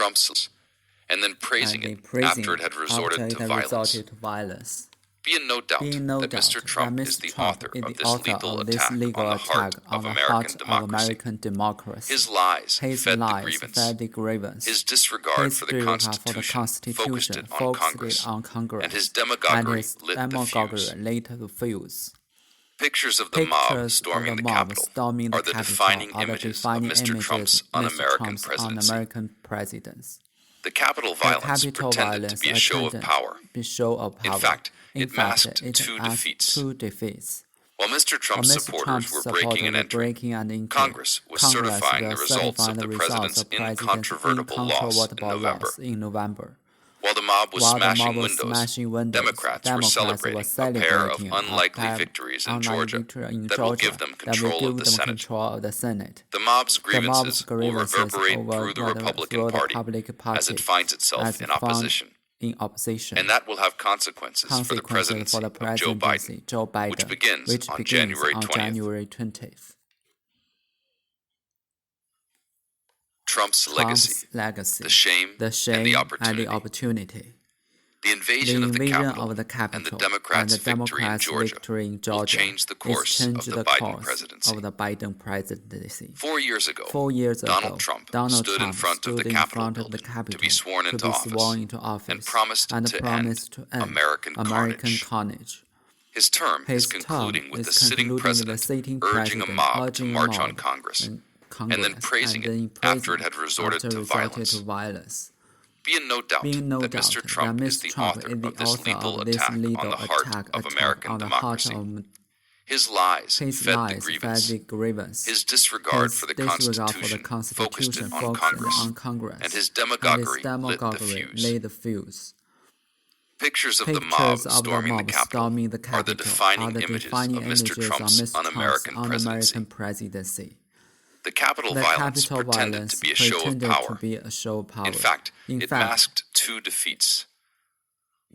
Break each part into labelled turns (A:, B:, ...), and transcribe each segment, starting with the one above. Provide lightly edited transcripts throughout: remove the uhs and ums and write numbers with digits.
A: Trump's and then praising it after it had resorted to violence. Be in no doubt that Mr. Trump is the author of this lethal attack on the heart of American democracy. His lies fed the grievance. His disregard for the Constitution focused it on Congress, and his demagoguery lit the fuse. Pictures of the mob storming the Capitol are the defining images of Mr. Trump's un-American presidency. The Capitol violence pretended to be a show of power. In fact, it masked two defeats. While Mr. Trump's supporters were breaking and entering, Congress was certifying the results of the president's incontrovertible loss in November. While the mob was smashing windows, Democrats were celebrating a pair of unlikely victories in Georgia that will give them control of the Senate. The mob's grievances will reverberate through the Republican Party as it finds itself in opposition. And that will have consequences for the presidency of Joe Biden, which begins on January 20th. Trump's legacy, the shame, and the opportunity. The invasion of the Capitol and the Democrats' victory in Georgia will change the course of the Biden presidency. 4 years ago, Donald Trump stood in front of the Capitol building to be sworn into office and promised to end American carnage. His term is concluding with the sitting president urging a mob to march on Congress and then praising it after it had resorted to violence. Be in no doubt that Mr. Trump is the author of this lethal attack on the heart of American democracy. His lies fed the grievance. His disregard for the Constitution focused it on Congress, and his demagoguery lit the fuse. Pictures of the mob storming the Capitol are the defining images of Mr. Trump's un-American presidency. The Capitol violence pretended to be a show of power. In fact, it masked two defeats.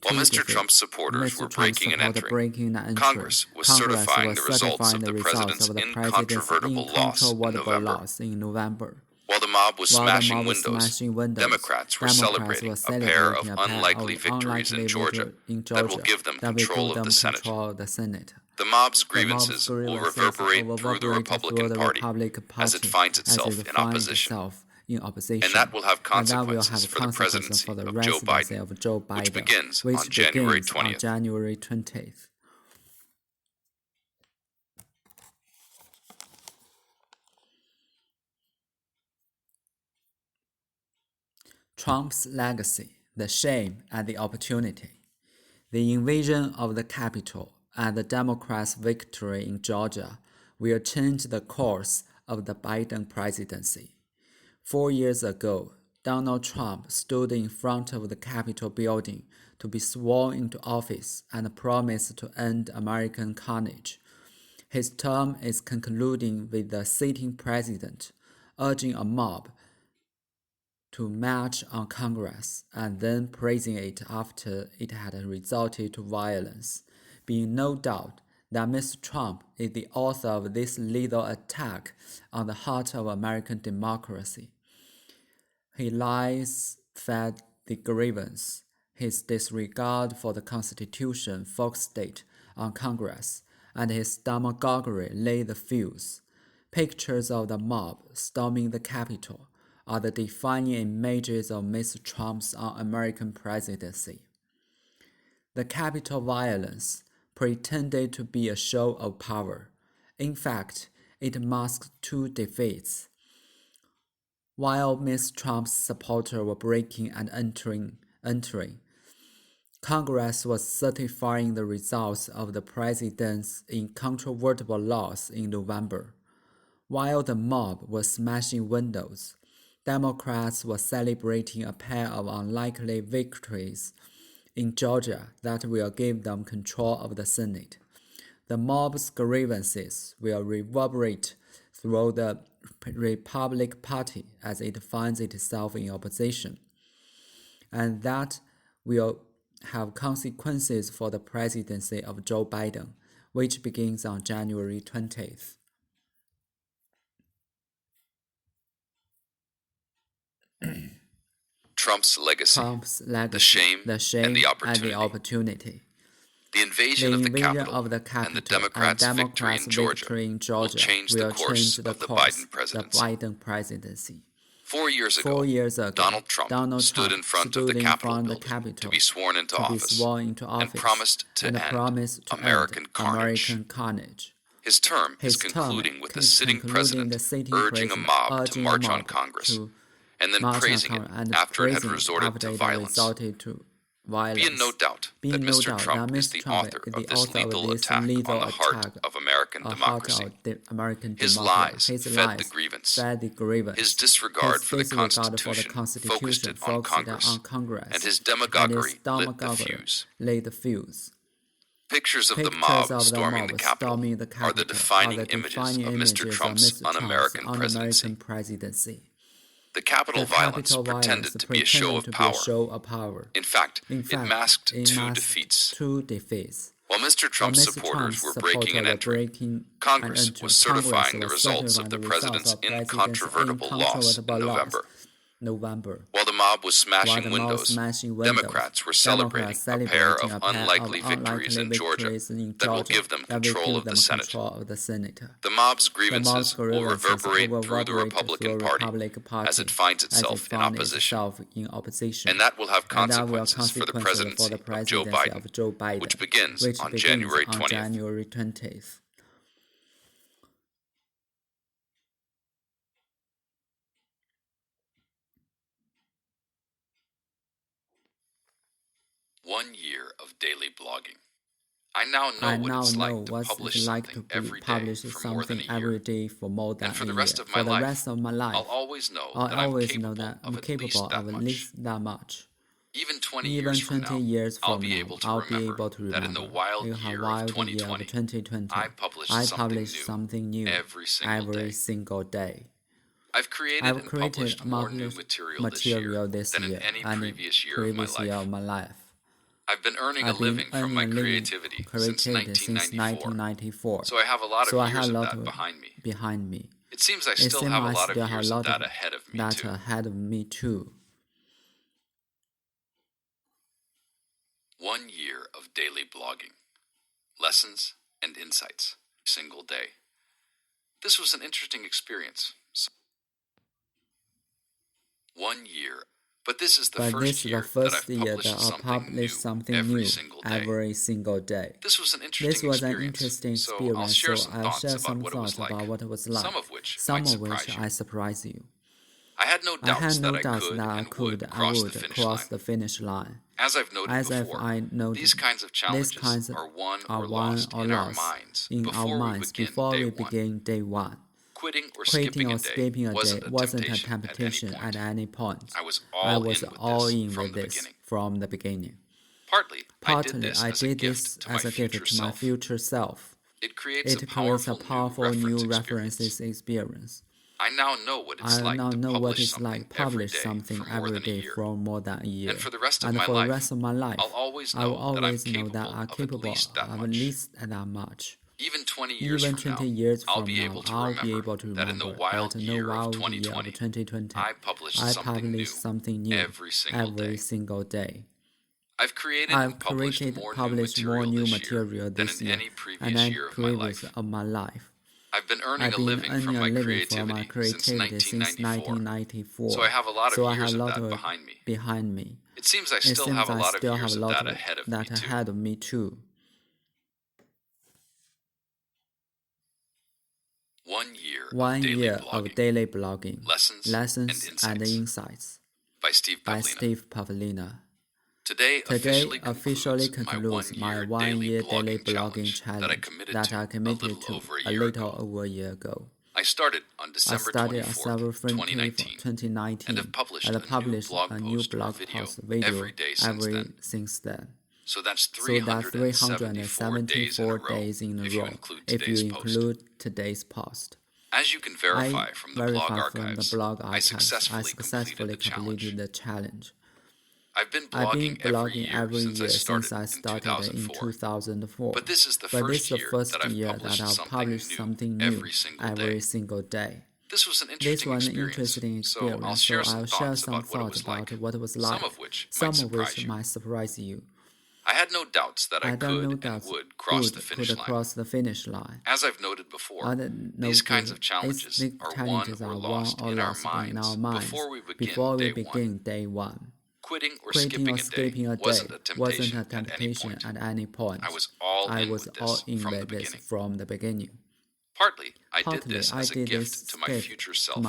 A: While Mr. Trump's supporters were breaking and entering, Congress was certifying the results of the president's incontrovertible loss in November. While the mob was smashing windows, Democrats were celebrating a pair of unlikely victories in Georgia that will give them control of the Senate. The mob's grievances will reverberate through the Republican Party as it finds itself in opposition. And that will have consequences for the presidency of Joe Biden, which begins on January 20th.
B: Trump's legacy, the shame, and the opportunity. The invasion of the Capitol and the Democrats' victory in Georgia will change the course of the Biden presidency. 4 years ago, Donald Trump stood in front of the Capitol building to be sworn into office and promised to end American carnage. His term is concluding with the sitting president urging a mob to march on Congress and then praising it after it had resorted to violence. Being no doubt that Mr. Trump is the author of this lethal attack on the heart of American democracy. His lies fed the grievance. His disregard for the Constitution focused it on Congress, and his demagoguery lit the fuse. Pictures of the mob storming the Capitol are the defining images of Mr. Trump's un-American presidency. The Capitol violence pretended to be a show of power. In fact, it masked two defeats. While Mr. Trump's supporters were breaking and entering, Congress was certifying the results of the president's incontrovertible loss in November. While the mob was smashing windows, Democrats were celebrating a pair of unlikely victories in Georgia that will give them control of the Senate. The mob's grievances will reverberate through the Republican Party as it finds itself in opposition, and that will have consequences for the presidency of Joe Biden, which begins on January 20th.
A: Trump's legacy, the shame, and the opportunity. The invasion of the Capitol and the Democrats' victory in Georgia will change the course of the Biden presidency. 4 years ago, Donald Trump stood in front of the Capitol building to be sworn into office and promised to end American carnage. His term is concluding with the sitting president urging a mob to march on Congress and then praising it after it had resorted to violence. Be in no doubt that Mr. Trump is the author of this lethal attack on the heart of American democracy. His lies fed the grievance. His disregard for the Constitution focused it on Congress. And his demagoguery lit the fuse. Pictures of the mob storming the Capitol are the defining images of Mr. Trump's un-American presidency. The Capitol violence pretended to be a show of power. In fact, it masked two defeats. While Mr. Trump's supporters were breaking and entering, Congress was certifying the results of the president's incontrovertible loss in November. While the mob was smashing windows, Democrats were celebrating a pair of unlikely victories in Georgia that will give them control of the Senate. The mob's grievances will reverberate through the Republican Party as it finds itself in opposition. And that will have consequences for the presidency of Joe Biden, which begins on January 20th. One year of daily blogging. I now know what it's like to publish something every day for more than a year. And for the rest of my life, I'll always know that I'm capable of at least that much. Even 20 years from now, I'll be able to remember that in the wild year of 2020, I published something new every single day. I've created and published more new material this year than in any previous year of my life. I've been earning a living from my creativity since 1994, so I have a lot of years of that behind me. It seems I still have a lot of years of that ahead of me too. 1 year of daily blogging. Lessons and insights. Single day. This was an interesting experience. 1 year. But this is the first year that I've published something new every single day. This was an interesting experience, so I'll share some thoughts about what it was like, some of which I surprise you. I had no doubts that I would cross the finish line. As I've noted before, these kinds of challenges are won or lost in our minds before we begin day one. Quitting or skipping a day wasn't a temptation at any point. I was all in with this from the beginning. Partly, I did this as a gift to my future self. It creates a powerful new references experience. I now know what it's like to publish something every day for more than a year. And for the rest of my life, I'll always know that I'm capable of at least that much. Even 20 years from now, I'll be able to remember that in the wild year of 2020, I published something new every single day. I've created and published more new material this year than any previous year of my life. I've been earning a living from my creativity since 1994, so I have a lot of years of that behind me. It seems I still have a lot of years of that ahead of me too. 1 year of daily blogging. Lessons and insights. By Steve Pavlina. Today officially concludes my 1 year daily blogging challenge that I committed to a little over a year ago. I started on December 24, 2019, and have published a new blog post video every day since then. So that's 374 days in a row if you include today's post. As you can verify from the blog archives, I successfully completed the challenge. I've been blogging every year since I started in 2004. But this is the first year that I've published something new every single day. This was an
B: This was an
A: interesting
B: interesting
A: experience,
B: experience,
A: so
B: so
A: I'll share some thoughts about what it was like, some of which might surprise you. I had no doubts that I
B: I don't know
A: could and
B: that
A: would cross the finish line.
B: cross the finish line.
A: As I've noted before, these kinds of challenges are won or lost in our minds before we begin day one. Quitting or skipping a day wasn't a temptation at any point. I was all in with this from the beginning. Partly, I did this as a gift to my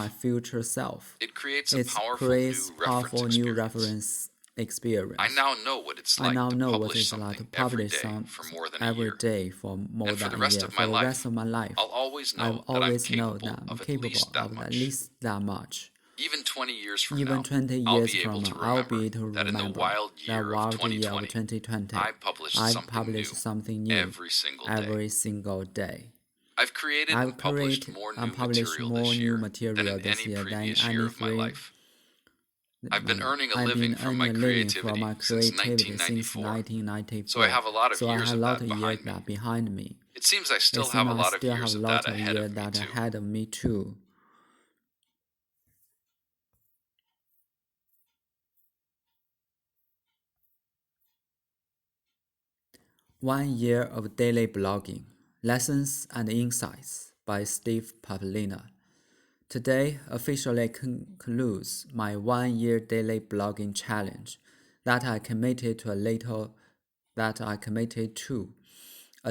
A: future self. It creates a powerful new reference
B: experience.
A: I now know what it's like to publish something every day for more than a year. For the rest of my life, I'll always know that I'm capable of at least that much. Even 20 years from now, I'll be able to remember that in the wild year of 2020, I published something new every single day. I've created and published more new material this year than in any previous year of my life. I've been earning a living from my creativity since 1994, so I have a lot of years of that behind me. It seems I still have a lot of years of that ahead of me too. One Year of Daily Blogging, Lessons and Insights by Steve Papolina. Today officially concludes my 1 year daily blogging challenge that I committed to a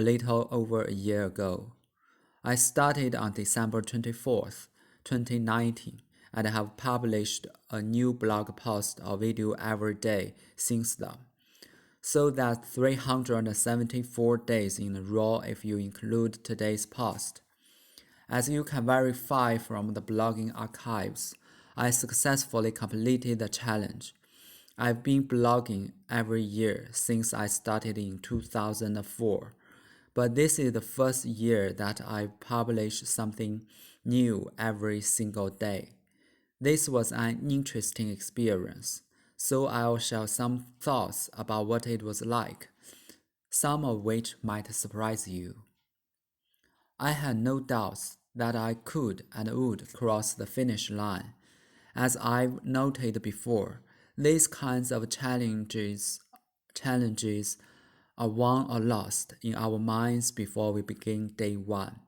A: little over a year ago. I started on December 24th, 2019, and have published a new blog post or video every day since then. So that's 374 days in a row if you include today's post. As you can verify from the blogging archives, I successfully completed the challenge. I've been blogging every year since I started in 2004, but this is the first year that I published something new every single day. This was an interesting experience, so I'll share some thoughts about what it was like, some of which might surprise you. I had no doubts that I could and would cross the finish line. As I've noted before, these kinds of challenges are won or lost in our minds before we begin day one.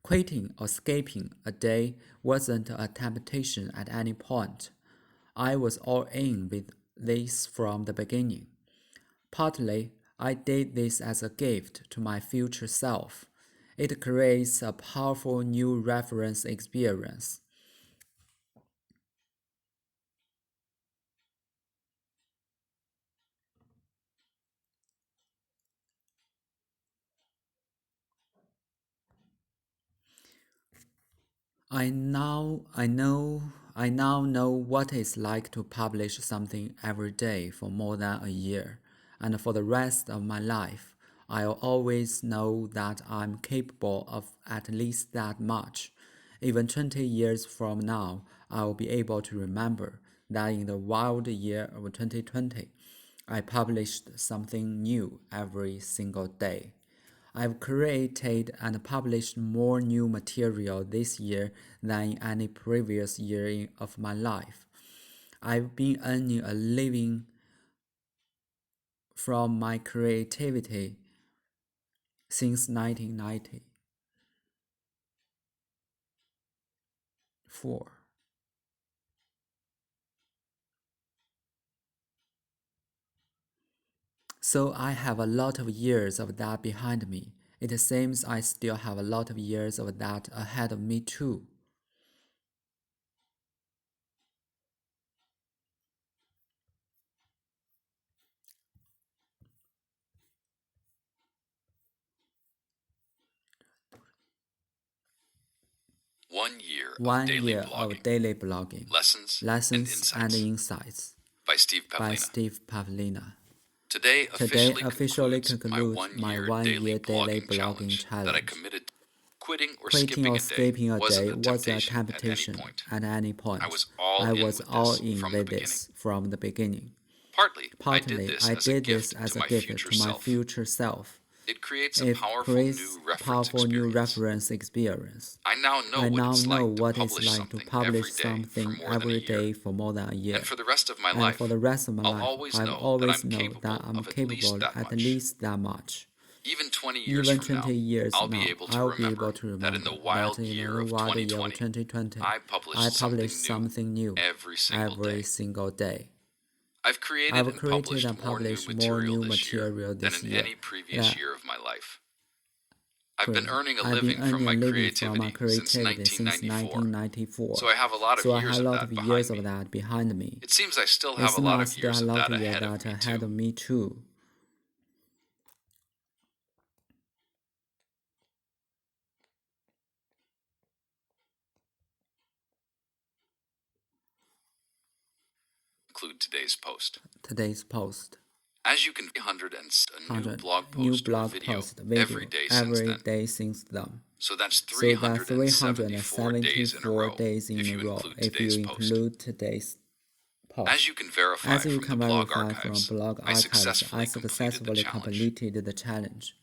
A: Quitting or skipping a day wasn't a temptation at any point. I was all in with this from the beginning. Partly, I did this as a gift to my future self. It creates a powerful new reference experience. I now know what it's like to publish something every day for more than a year, and for the rest of my life, I'll always know that I'm capable of at least that much. Even 20 years from now, I'll be able to remember that in the wild year of 2020, I published something new every single day. I've created and published more new material this year than in any previous year of my life. I've been earning a living from my creativity since 1994. So I have a lot of years of that behind me. It seems I still have a lot of years of that ahead of me too. One year
B: of daily blogging, lessons and insights
A: by Steve
B: Papolina.
A: Today officially concludes my 1 year daily blogging challenge that I committed. Quitting or skipping a day wasn't a temptation
B: at any point.
A: I was all in with this
B: from the beginning.
A: Partly, I did
B: this as a gift to my future self.
A: It creates a
B: It
A: powerful
B: creates
A: new reference
B: powerful new
A: experience.
B: reference experience.
A: I now know
B: I
A: what
B: now
A: it's
B: know
A: like to
B: what it's
A: publish
B: like to
A: something
B: publish
A: every day for
B: something
A: more than a
B: every
A: year.
B: day for more than a year.
A: And for the rest of my
B: And
A: life,
B: for the rest of my
A: I'll
B: life,
A: always
B: I've
A: know
B: always
A: that I'm
B: known
A: capable
B: that I'm
A: of at
B: capable
A: least that
B: at
A: much.
B: least that much.
A: Even 20 years
B: Even
A: from now,
B: 20 years
A: I'll
B: now,
A: be able to
B: I'll be
A: remember
B: able to
A: that in
B: remember
A: the
B: that
A: wild
B: in
A: year
B: the
A: of
B: wild year of
A: 2020,
B: 2020,
A: I
B: I
A: published
B: something new
A: every single
B: every
A: day.
B: single day.
A: I've created
B: I've
A: and
B: created
A: published
B: and
A: more new
B: published more
A: material
B: new
A: this year
B: material
A: than
B: this
A: in
B: year
A: any previous year of my life. I've been earning a
B: I've been
A: living from my
B: living from my
A: creativity since
B: creativity since
A: 1994,
B: 1994.
A: so I have a lot of
B: So I
A: years
B: have a
A: of
B: lot
A: that
B: of
A: behind
B: years
A: me.
B: of that behind me.
A: It seems I still
B: It
A: have a
B: seems
A: lot
B: I
A: of
B: still
A: years
B: have
A: of
B: a lot
A: that
B: of years
A: ahead of
B: that
A: me
B: ahead
A: too.
B: of me too.
A: Include today's post.
B: Today's post.
A: As you can see, a new
B: 100
A: blog
B: new
A: post or
B: blog
A: video
B: post video
A: every day since then.
B: then.
A: So that's
B: So that's
A: 374 days in a
B: 374
A: row
B: days in
A: if
B: a
A: you
B: row
A: include
B: if you
A: today's post.
B: include today's post.
A: As you can verify
B: As you
A: from
B: can
A: the blog
B: verify
A: archives,
B: from blog
A: I
B: archives,
A: successfully
B: I successfully completed the challenge.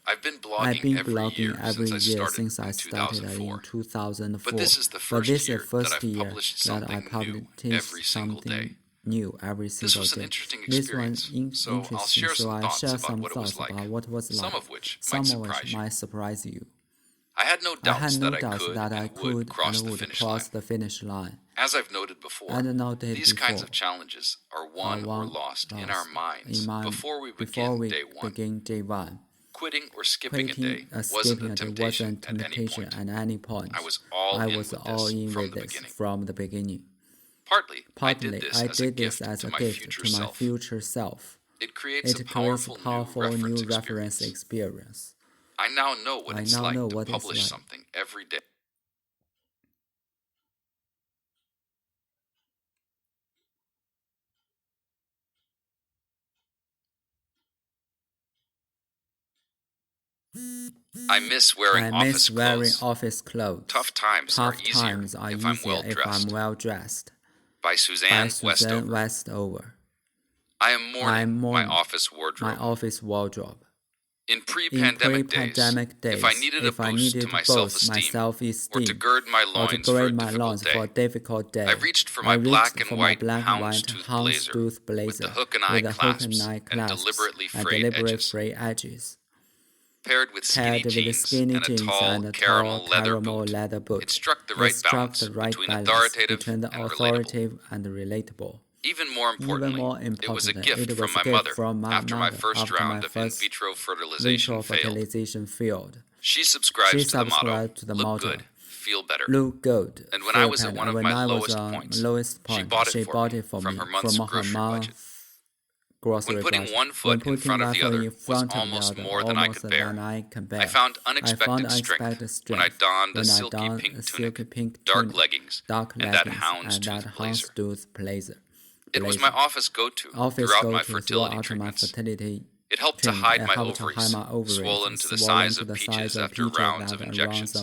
A: I've been
B: I've been
A: blogging
B: blogging every year since I
A: in
B: started
A: 2004.
B: in 2004.
A: But this is the
B: But this is
A: first
B: the
A: year that
B: first
A: I've
B: year
A: published
B: that I
A: something new
B: published
A: every single day.
B: something new every
A: This
B: single
A: was an
B: day.
A: interesting
B: This one
A: experience, so I'll
B: interesting,
A: share
B: so
A: some
B: I
A: thoughts
B: share
A: about
B: some
A: what it was
B: thoughts
A: like,
B: about what it was
A: some
B: like.
A: of which
B: Some
A: might
B: of which
A: surprise you.
B: might surprise you.
A: I had no
B: I had
A: doubts
B: no
A: that I
B: doubts
A: could
B: that I
A: and
B: could
A: would cross
B: and
A: the
B: would
A: finish
B: cross
A: line.
B: the finish line.
A: As I've noted before,
B: And noted
A: these kinds
B: before,
A: of challenges are won or lost in our minds before we begin day one. Quitting or skipping a day wasn't a temptation at any point. I was all in with this from the beginning. Partly, I did this as a gift to my future self. It creates a powerful new reference experience. I now know what it's like to publish something every day. I miss wearing
B: office clothes.
A: Tough times are easier if I'm well dressed. By Suzanne
B: Westover.
A: I am mourning my office
B: wardrobe.
A: In pre-pandemic days, if I needed a boost to my self-esteem or to gird my loins for a difficult day, I reached for my black and white houndstooth blazer with the hook and eye clasps and deliberately frayed edges. Paired with skinny jeans and a tall caramel leather boot, it struck the right balance between authoritative and relatable. Even more importantly, it was a gift from my mother after my first round of in vitro fertilization failed. She subscribes to the motto, look good, feel better. And when I was at one of my lowest points, she bought it for me from her month's grocery budget. When putting one foot in front of the other was almost more than I could bear, I found unexpected strength when I donned a silky pink tunic, dark leggings, and that houndstooth blazer. It was my office go-to throughout my fertility treatments. It helped to hide my ovaries, swollen to the size of peaches after rounds of injections.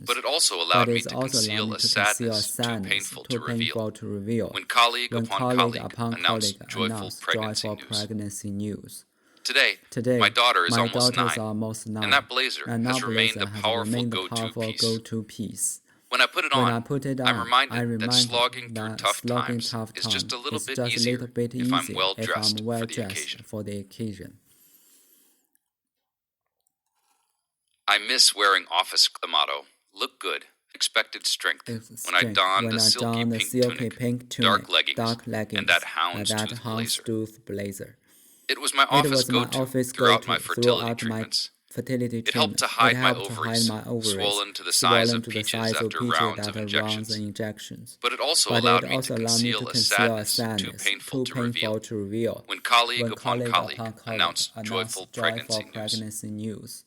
A: But it also allowed me to conceal a sadness too painful to reveal when colleague upon colleague announced joyful pregnancy news. Today, my daughter is almost 9, and that blazer has remained a powerful go-to piece. When I put it on, I'm reminded that slogging through tough times is just a little bit easier if I'm well dressed for the occasion. I miss wearing office the motto, look good, expected strength, when I donned the silky pink tunic, dark leggings, and that houndstooth blazer. It was my office go-to throughout my fertility treatments. It helped to hide my ovaries, swollen to the size of peaches after rounds of injections. But it also allowed me to conceal a sadness too painful to reveal when colleague upon colleague announced joyful pregnancy news.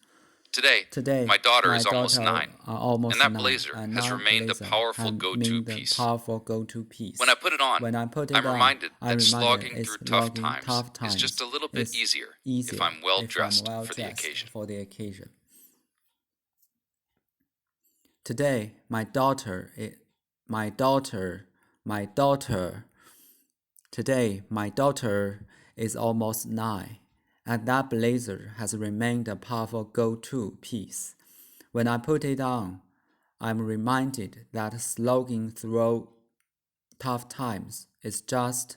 A: Today, my daughter is almost 9, and that blazer has remained a powerful go-to piece. When I put it on, I'm reminded that slogging through tough times is just a little bit easier if I'm well dressed for the occasion.
B: Today, my daughter is almost 9, and that blazer has remained a powerful go-to piece. When I put it on, I'm reminded that slogging through tough times is just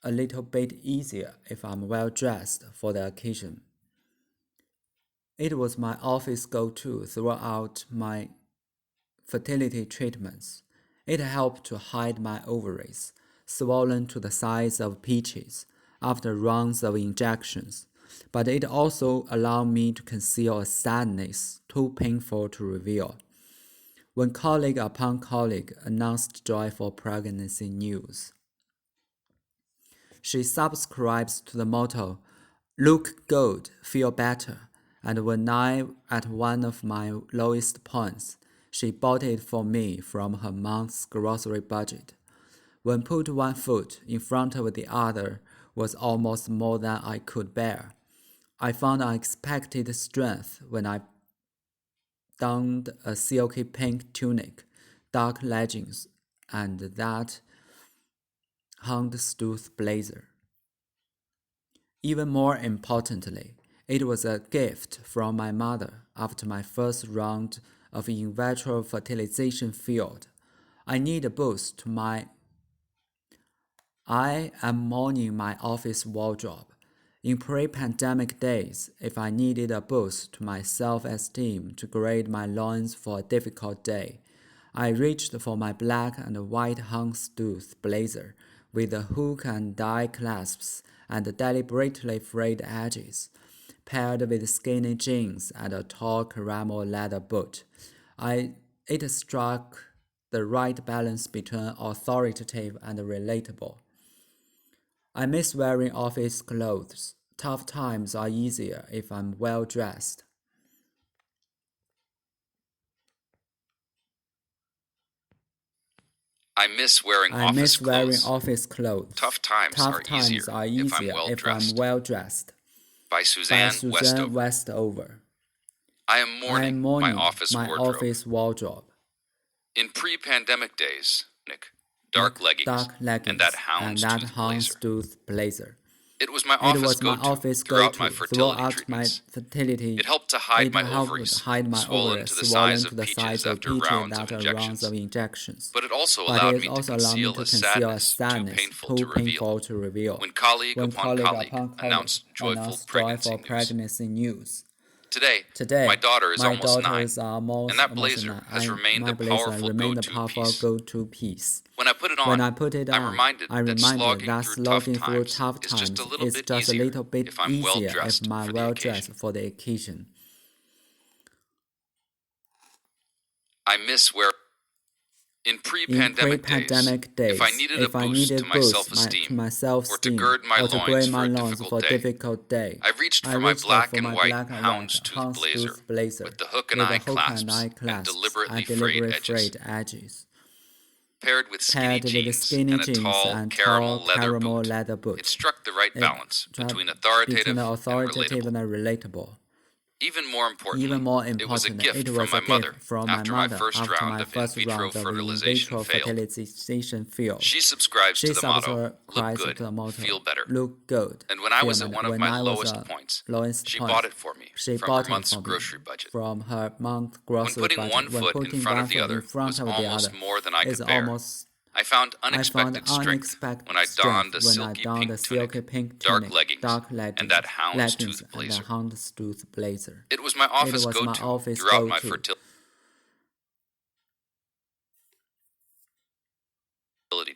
B: a little bit easier if I'm well dressed for the occasion. It was my office go-to throughout my fertility treatments. It helped to hide my ovaries, swollen to the size of peaches, after rounds of injections, but it also allowed me to conceal a sadness too painful to reveal. When colleague upon colleague announced joyful pregnancy news, she subscribes to the motto, "Look good, feel better," and when I at one of my lowest points, she bought it for me from her month's grocery budget. When put one foot in front of the other was almost more than I could bear. I found unexpected strength when I donned a silky pink tunic, dark leggings, and that houndstooth blazer. Even more importantly, it was a gift from my mother after my first round of in vitro fertilization failed. I need a boost to I am mourning my office wardrobe. In pre-pandemic days, if I needed a boost to my self-esteem to grade my loins for a difficult day, I reached for my black and white houndstooth blazer with the hook and die clasps and deliberately frayed edges, paired with skinny jeans and a tall caramel leather boot. It struck the right balance between authoritative and relatable. I miss wearing office clothes. Tough times are easier if I'm well dressed.
A: I miss wearing
B: office clothes.
A: Tough times are easier if I'm well dressed. By Suzanne
B: Westover.
A: I am mourning my office
B: wardrobe.
A: In pre-pandemic days, dark leggings and that houndstooth blazer. It was my office go-to throughout my fertility. It helped to hide my ovaries, swollen to the size of peaches after rounds of injections. But it also allowed me to conceal a sadness too painful to reveal. When colleague upon colleague announced joyful pregnancy news. Today, my daughter is almost 9, and that blazer has remained a powerful go-to piece. When I put it on, I'm reminded that slogging through tough times is just a little bit easier if I'm well dressed for the occasion. I miss wearing in pre-pandemic days, if I needed a boost to my self-esteem or to gird my loins for a difficult day, I reached for my black and white houndstooth blazer with the hook and eye clasps and deliberately frayed edges. Paired with skinny jeans and a tall caramel leather boot, it struck the right balance between authoritative and relatable. Even more important, it was a gift from my mother after my first round of in vitro fertilization failed. She subscribes to the motto, "Look good, feel better." And when I was at one of my lowest points, she bought it for me from her month's grocery budget. When putting one foot in front of the other was almost more than I could bear. I found unexpected strength when I donned a silky pink tunic, dark leggings, and that houndstooth blazer. It was my office go-to throughout my fertility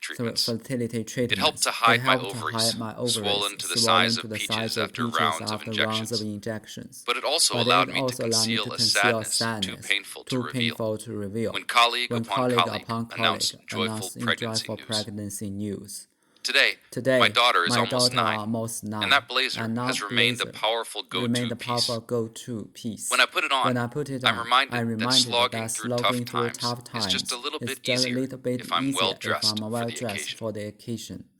A: treatments. It helped to hide my ovaries, swollen to the size of peaches after rounds of injections. But it also allowed me to conceal a sadness too painful to reveal. When colleague upon colleague announced joyful pregnancy news. Today, my daughter is almost 9, and that blazer has remained a powerful go-to piece. When I put it on, I'm reminded that slogging through tough times is just a little bit easier if I'm well dressed for the occasion.